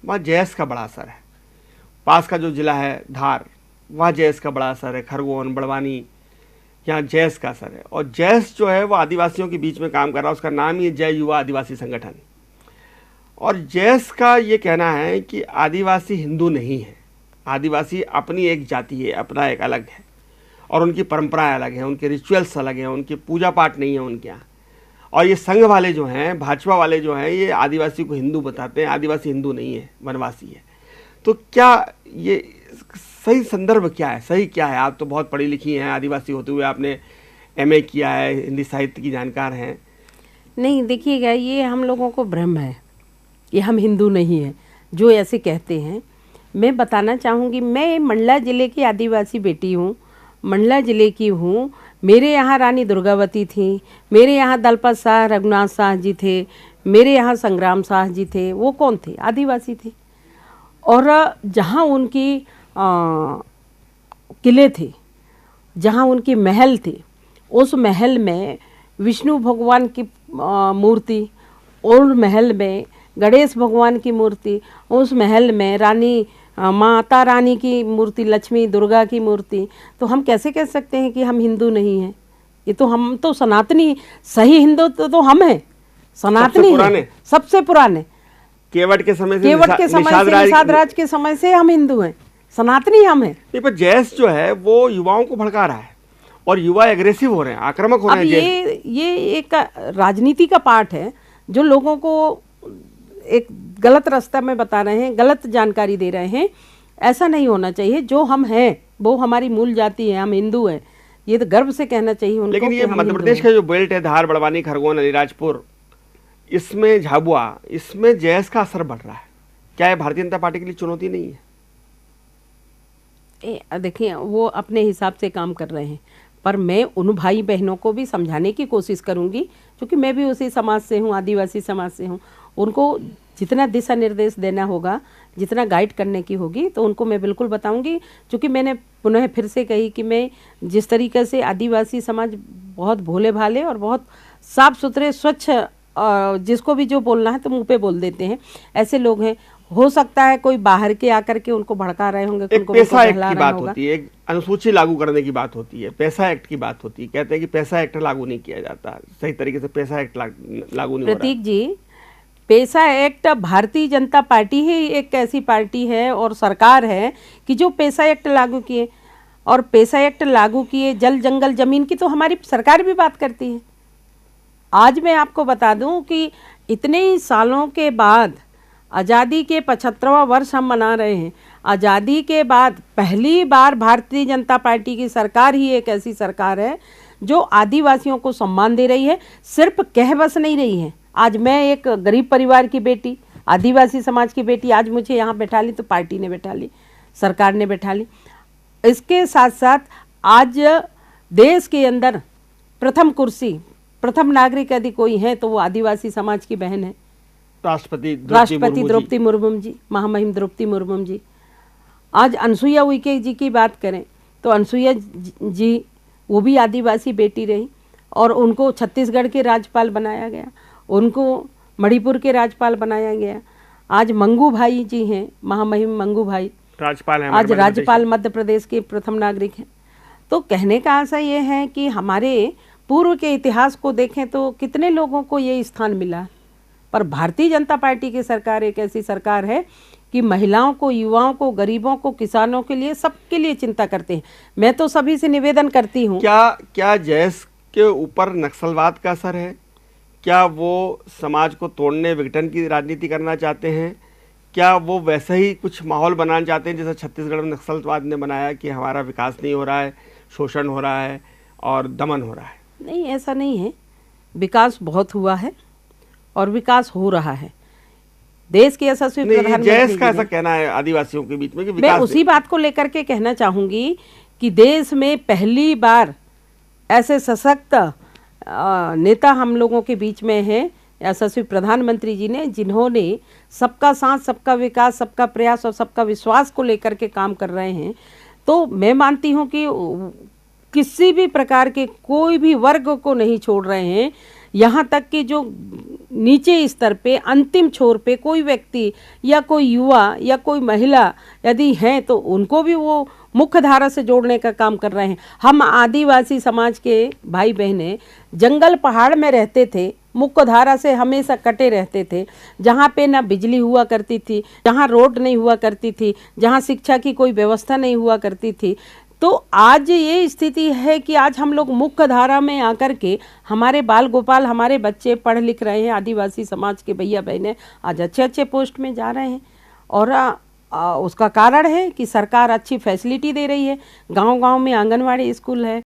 वहाँ जैस का बड़ा असर है। पास का जो जिला है धार, वहाँ जैस का बड़ा असर है। खरगोन, बड़वानी, यहाँ जैस का असर है। और जैस जो है वो आदिवासियों के बीच में काम कर रहा है, उसका नाम ही जय युवा आदिवासी संगठन। और जैस का ये कहना है कि आदिवासी हिंदू नहीं है, आदिवासी अपनी एक जाति है, अपना एक अलग है, और उनकी परंपराएं अलग हैं, उनके रिचुअल्स अलग हैं, उनके पूजा पाठ नहीं है उनके यहाँ। और ये संघ वाले जो हैं, भाजपा वाले जो हैं, ये आदिवासी को हिंदू बताते हैं। आदिवासी हिंदू नहीं है, वनवासी है। तो क्या ये सही संदर्भ क्या है, सही क्या है? आप तो बहुत पढ़ी लिखी हैं, आदिवासी होते हुए आपने एमए किया है, हिंदी साहित्य की जानकार हैं। नहीं, देखिएगा, ये हम लोगों को भ्रम है, ये हम हिंदू नहीं हैं जो ऐसे कहते हैं। मैं बताना चाहूँगी, मैं मंडला ज़िले की आदिवासी बेटी हूँ, मंडला ज़िले की हूँ। मेरे यहाँ रानी दुर्गावती थी, मेरे यहाँ दलपत शाह रघुनाथ शाह जी थे, मेरे यहाँ संग्राम शाह जी थे। वो कौन थे? आदिवासी थे। और जहाँ उनकी किले थे, जहाँ उनकी महल थे, उस महल में विष्णु भगवान की मूर्ति, और महल में गणेश भगवान की मूर्ति, उस महल में रानी माता रानी की मूर्ति, लक्ष्मी दुर्गा की मूर्ति। तो हम कैसे कह सकते हैं कि हम हिंदू नहीं हैं? ये तो हम तो सनातनी, सही हिंदू तो हम हैं, सनातनी हैं, सबसे पुराने। केवट के समय से, निषाद राज के समय से हम हिंदू हैं, सनातनी हम हैं। नहीं, पर जैस जो है वो युवाओं को भड़का रहा है और युवा एग्रेसिव हो रहे हैं, आक्रामक हो रहे हैं। ये एक राजनीति का पार्ट है जो लोगों को एक गलत रास्ता में बता रहे हैं, गलत जानकारी दे रहे हैं। ऐसा नहीं होना चाहिए। जो हम हैं वो हमारी मूल जाति है, हम हिंदू हैं, ये तो गर्व से कहना चाहिए उनको। लेकिन ये मध्य प्रदेश का जो बेल्ट है, धार, बड़वानी, खरगोन, अलीराजपुर, इसमें झाबुआ, इसमें जैस का असर बढ़ रहा है। क्या ये भारतीय जनता पार्टी के लिए चुनौती नहीं है? देखिए, वो अपने हिसाब से काम कर रहे हैं, पर मैं उन भाई बहनों को भी समझाने की कोशिश करूंगी, क्योंकि मैं भी उसी समाज से हूँ, आदिवासी समाज से हूँ। उनको जितना दिशा निर्देश देना होगा, जितना गाइड करने की होगी, तो उनको मैं बिल्कुल बताऊंगी। क्योंकि मैंने पुनः फिर से कही कि मैं जिस तरीके से आदिवासी समाज बहुत भोले भाले और बहुत साफ सुथरे, स्वच्छ, जिसको भी जो बोलना है तो मुंह पे बोल देते हैं, ऐसे लोग हैं। हो सकता है कोई बाहर के आकर के उनको भड़का रहे होंगे, एक पैसा एक्ट की बात होती है, एक अनुसूची लागू करने की बात होती है, पैसा एक्ट की बात होती है। कहते हैं कि पैसा एक्ट लागू नहीं किया जाता, सही तरीके से पैसा एक्ट लागू नहीं हो रहा। प्रतीक जी, पैसा एक्ट, भारतीय जनता पार्टी ही एक ऐसी पार्टी है और सरकार है कि जो पैसा एक्ट लागू किए, और पैसा एक्ट लागू किए, जल जंगल जमीन की तो हमारी सरकार भी बात करती है। आज मैं आपको बता दूं कि इतने ही सालों के बाद, आज़ादी के 75वां वर्ष हम मना रहे हैं, आज़ादी के बाद पहली बार भारतीय जनता पार्टी की सरकार ही एक ऐसी सरकार है जो आदिवासियों को सम्मान दे रही है, सिर्फ कह बस नहीं रही है। आज मैं एक गरीब परिवार की बेटी, आदिवासी समाज की बेटी, आज मुझे यहाँ बैठा ली तो पार्टी ने बैठा ली, सरकार ने बैठा ली। इसके साथ साथ आज देश के अंदर प्रथम कुर्सी, प्रथम नागरिक यदि कोई है तो वो आदिवासी समाज की बहन है, राष्ट्रपति द्रौपदी मुर्मू जी, महामहिम द्रौपदी मुर्मू जी। आज अनसुईया उइके जी की बात करें तो अनसुईया जी, वो भी आदिवासी बेटी रही, और उनको छत्तीसगढ़ के राज्यपाल बनाया गया, उनको मणिपुर के राज्यपाल बनाया गया। आज मंगू भाई जी हैं, महामहिम मंगू भाई राज्यपाल हैं, आज राज्यपाल मध्य प्रदेश के प्रथम नागरिक हैं। तो कहने का आशा ये है कि हमारे पूर्व के इतिहास को देखें तो कितने लोगों को ये स्थान मिला, पर भारतीय जनता पार्टी की सरकार एक ऐसी सरकार है कि महिलाओं को, युवाओं को, गरीबों को, किसानों के लिए, सबके लिए चिंता करते हैं। मैं तो सभी से निवेदन करती हूँ। क्या जैस के ऊपर नक्सलवाद का असर है? क्या वो समाज को तोड़ने, विघटन की राजनीति करना चाहते हैं? क्या वो वैसे ही कुछ माहौल बनाना चाहते हैं जैसे छत्तीसगढ़ में नक्सलवाद ने बनाया कि हमारा विकास नहीं हो रहा है, शोषण हो रहा है और दमन हो रहा है? नहीं, ऐसा नहीं है। विकास बहुत हुआ है और विकास हो रहा है। देश के यशस्वी प्रधानमंत्री जैस का ऐसा कहना है आदिवासियों के बीच में कि मैं उसी बात को लेकर के कहना चाहूंगी कि देश में पहली बार ऐसे सशक्त नेता हम लोगों के बीच में हैं, यशस्वी प्रधानमंत्री जी ने, जिन्होंने सबका साथ, सबका विकास, सबका प्रयास और सबका विश्वास को लेकर के काम कर रहे हैं। तो मैं मानती हूं कि किसी भी प्रकार के कोई भी वर्ग को नहीं छोड़ रहे हैं। यहाँ तक कि जो नीचे स्तर पे अंतिम छोर पे कोई व्यक्ति या कोई युवा या कोई महिला यदि हैं तो उनको भी वो मुख्य धारा से जोड़ने का काम कर रहे हैं। हम आदिवासी समाज के भाई बहनें जंगल पहाड़ में रहते थे, मुख्य धारा से हमेशा कटे रहते थे, जहाँ पे ना बिजली हुआ करती थी, जहाँ रोड नहीं हुआ करती थी, जहाँ शिक्षा की कोई व्यवस्था नहीं हुआ करती थी। तो आज ये स्थिति है कि आज हम लोग मुख्य धारा में आकर के हमारे बाल गोपाल, हमारे बच्चे पढ़ लिख रहे हैं, आदिवासी समाज के भैया बहनें आज अच्छे अच्छे पोस्ट में जा रहे हैं। और उसका कारण है कि सरकार अच्छी फैसिलिटी दे रही है। गांव-गांव में आंगनवाड़ी स्कूल है।